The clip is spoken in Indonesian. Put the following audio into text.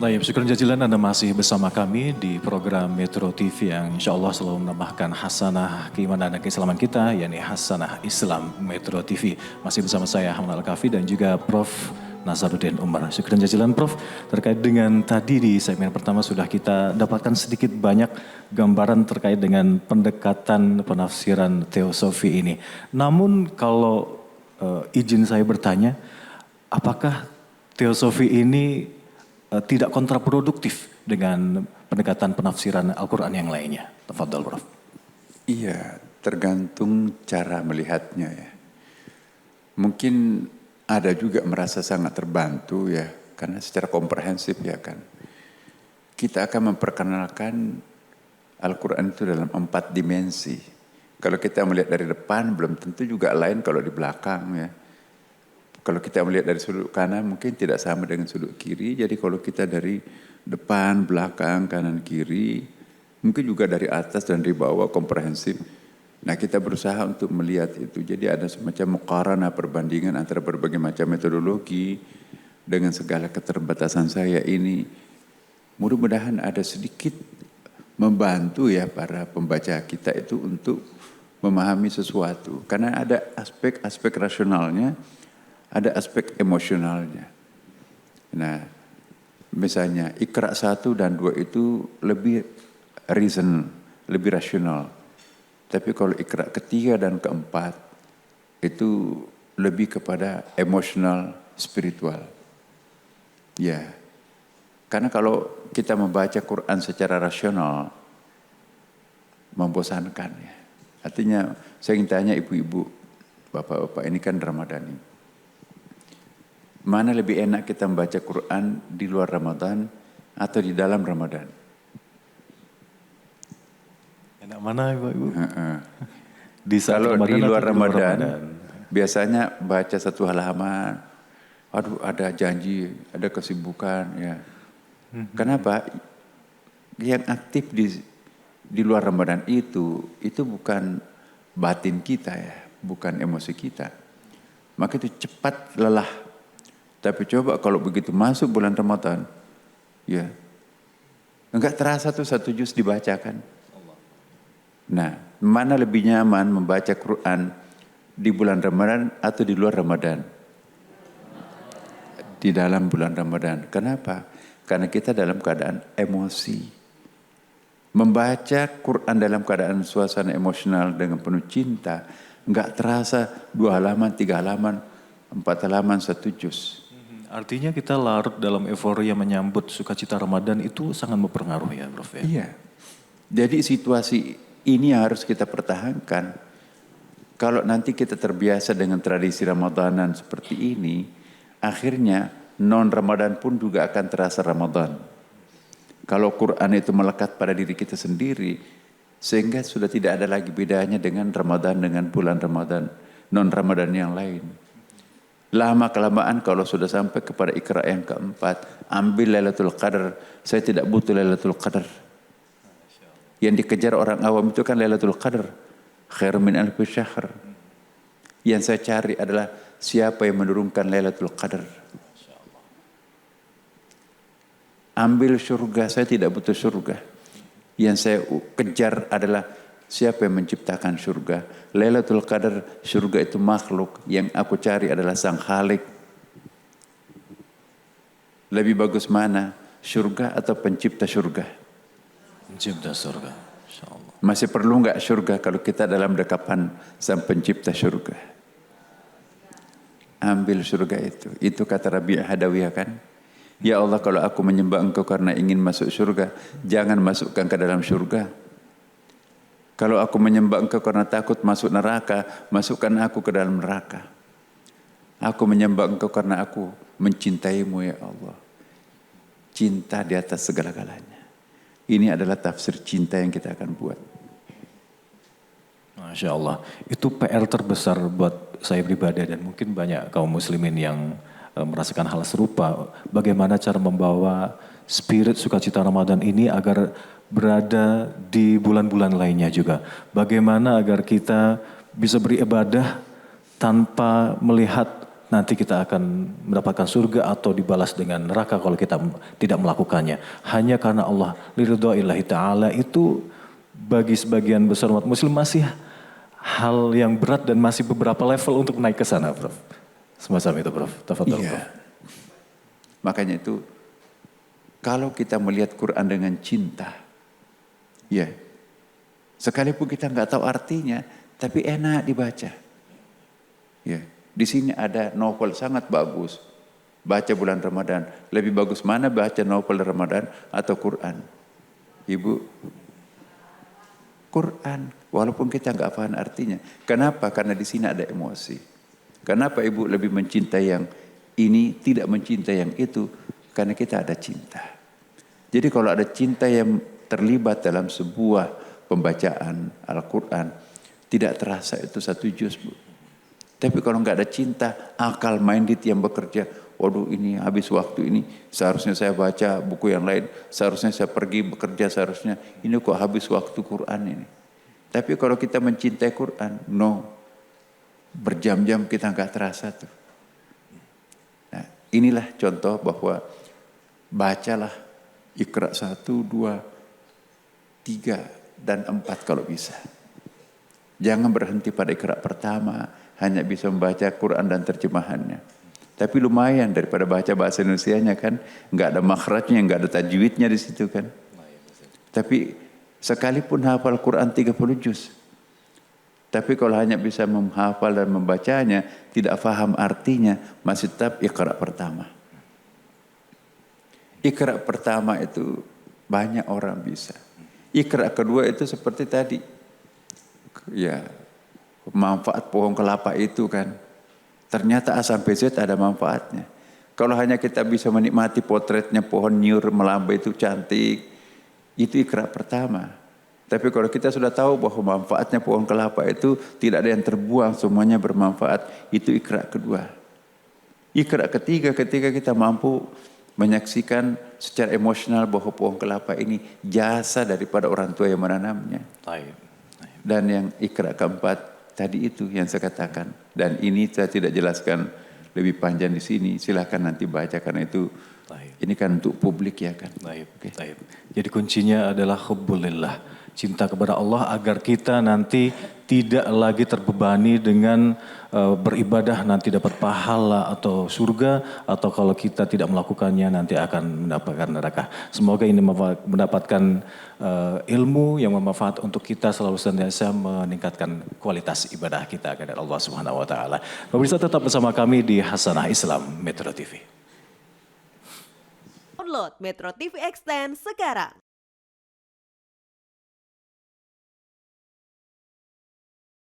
Baik, syukur jazilan Anda masih bersama kami di program Metro TV yang insya Allah selalu menambahkan hasanah keimanan dan keislaman kita, yakni hasanah Islam Metro TV. Masih bersama saya Hamdan Al-Kafi dan juga Prof. Nazaruddin Umar. Syukur jazilan Prof. Terkait dengan tadi di segmen pertama sudah kita dapatkan sedikit banyak gambaran terkait dengan pendekatan penafsiran teosofi ini. Namun kalau izin saya bertanya, apakah teosofi ini tidak kontraproduktif dengan pendekatan penafsiran Al-Quran yang lainnya? Tafadhal, Prof. Iya, tergantung cara melihatnya ya. Mungkin ada juga merasa sangat terbantu ya, karena secara komprehensif ya kan. Kita akan memperkenalkan Al-Quran itu dalam 4 dimensi. Kalau kita melihat dari depan belum tentu juga lain kalau di belakang ya. Kalau kita melihat dari sudut kanan mungkin tidak sama dengan sudut kiri. Jadi kalau kita dari depan, belakang, kanan, kiri, mungkin juga dari atas dan dari bawah komprehensif. Nah kita berusaha untuk melihat itu. Jadi ada semacam muqaranah perbandingan antara berbagai macam metodologi dengan segala keterbatasan saya ini. Mudah-mudahan ada sedikit membantu ya para pembaca kita itu untuk memahami sesuatu. Karena ada aspek-aspek rasionalnya, ada aspek emosionalnya. Nah, misalnya Iqra 1 dan 2 itu lebih reason, lebih rasional. Tapi kalau Iqra ketiga dan keempat itu lebih kepada emosional, spiritual. Ya. Karena kalau kita membaca Quran secara rasional membosankan ya. Artinya saya ingin tanya ibu-ibu, bapak-bapak ini kan Ramadhani. Mana lebih enak kita membaca Quran di luar Ramadan atau di dalam Ramadan? Enak mana Ibu? Kalau di luar Ramadan, biasanya baca 1 halaman, aduh ada janji, ada kesibukan ya. Kenapa? Yang aktif di luar Ramadan itu bukan batin kita ya, bukan emosi kita. Maka itu cepat lelah. Tapi coba kalau begitu masuk bulan Ramadan, ya, enggak terasa tuh 1 juz dibacakan. Nah, mana lebih nyaman membaca Quran di bulan Ramadan atau di luar Ramadan? Di dalam bulan Ramadan. Kenapa? Karena kita dalam keadaan emosi. Membaca Quran dalam keadaan suasana emosional dengan penuh cinta, enggak terasa 2 halaman, 3 halaman, 4 halaman, 1 juz. Artinya kita larut dalam euforia menyambut sukacita Ramadan itu sangat mempengaruhi ya, Prof. Ya? Iya. Jadi situasi ini harus kita pertahankan. Kalau nanti kita terbiasa dengan tradisi Ramadanan seperti ini, akhirnya non-Ramadan pun juga akan terasa Ramadan. Kalau Quran itu melekat pada diri kita sendiri, sehingga sudah tidak ada lagi bedanya dengan Ramadan dengan bulan Ramadan, non-Ramadan yang lain. Lama-kelamaan kalau sudah sampai kepada Iqra yang keempat, ambil Lailatul Qadar. Saya tidak butuh Lailatul Qadar. Yang dikejar orang awam itu kan Lailatul Qadar. Khairun min alfi syahr. Yang saya cari adalah siapa yang menurunkan Lailatul Qadar. Ambil surga, saya tidak butuh surga. Yang saya kejar adalah siapa yang menciptakan surga. Lailatul Qadar, surga itu makhluk. Yang aku cari adalah Sang Khalik. Lebih bagus mana? Surga atau pencipta surga? Pencipta surga, insyaallah. Masih perlu enggak surga kalau kita dalam dekapan Sang pencipta surga? Ambil surga itu. Itu kata Rabi' Hadawiyah kan? Ya Allah, kalau aku menyembah Engkau karena ingin masuk surga, jangan masukkan ke dalam surga. Kalau aku menyembah Engkau karena takut masuk neraka, masukkan aku ke dalam neraka. Aku menyembah Engkau karena aku mencintaimu ya Allah. Cinta di atas segala-galanya. Ini adalah tafsir cinta yang kita akan buat. Masya Allah. Itu PR terbesar buat saya pribadi dan mungkin banyak kaum muslimin yang merasakan hal serupa. Bagaimana cara membawa spirit sukacita Ramadan ini agar berada di bulan-bulan lainnya juga. Bagaimana agar kita bisa beribadah tanpa melihat nanti kita akan mendapatkan surga atau dibalas dengan neraka kalau kita tidak melakukannya. Hanya karena Allah liridhoillahi ta'ala itu bagi sebagian besar umat muslim masih hal yang berat dan masih beberapa level untuk naik ke sana, Prof. Semacam itu, Prof. Tafadhol, Prof. Makanya itu kalau kita melihat Quran dengan cinta, ya, sekalipun kita nggak tahu artinya, tapi enak dibaca. Ya, di sini ada novel sangat bagus. Baca bulan Ramadan, lebih bagus mana baca novel Ramadan atau Quran? Ibu, Quran, walaupun kita nggak paham artinya. Kenapa? Karena di sini ada emosi. Kenapa ibu lebih mencintai yang ini, tidak mencintai yang itu? Karena kita ada cinta. Jadi kalau ada cinta yang terlibat dalam sebuah pembacaan Al-Quran, tidak terasa itu satu juz, Bu. Tapi kalau nggak ada cinta, akal minded yang bekerja, waduh ini habis waktu ini, seharusnya saya baca buku yang lain, seharusnya saya pergi bekerja, seharusnya ini kok habis waktu Quran ini. Tapi kalau kita mencintai Quran, no, berjam-jam kita nggak terasa tuh. Nah, inilah contoh bahwa bacalah Iqra 1, 2, 3, dan 4 kalau bisa. Jangan berhenti pada Iqra pertama, hanya bisa membaca Quran dan terjemahannya. Tapi lumayan daripada baca bahasa Indonesianya kan, nggak ada makhrajnya, nggak ada tajwidnya di situ kan. Tapi sekalipun hafal Quran 30 juz, tapi kalau hanya bisa menghafal dan membacanya, tidak faham artinya, masih tetap Iqra pertama. Iqra pertama itu banyak orang bisa. Iqra kedua itu seperti tadi, ya, manfaat pohon kelapa itu kan, ternyata A sampai Z ada manfaatnya. Kalau hanya kita bisa menikmati potretnya pohon nyur melambai itu cantik, itu Iqra pertama. Tapi kalau kita sudah tahu bahwa manfaatnya pohon kelapa itu tidak ada yang terbuang, semuanya bermanfaat, itu Iqra kedua. Iqra ketiga, ketika kita mampu menyaksikan secara emosional bahwa pohon kelapa ini jasa daripada orang tua yang menanamnya. Dan yang Iqra keempat, tadi itu yang saya katakan, dan ini saya tidak jelaskan lebih panjang di sini. Silakan nanti baca karena itu ini kan untuk publik ya kan. Okay. Jadi kuncinya adalah hubbulillah, cinta kepada Allah agar kita nanti tidak lagi terbebani dengan beribadah nanti dapat pahala atau surga, atau kalau kita tidak melakukannya nanti akan mendapatkan neraka. Semoga ini mendapatkan ilmu yang bermanfaat untuk kita selalu senantiasa meningkatkan kualitas ibadah kita kepada Allah Subhanahu wa taala. Pemirsa tetap bersama kami di Hasanah Islam Metro TV. Download Metro TV Extend sekarang.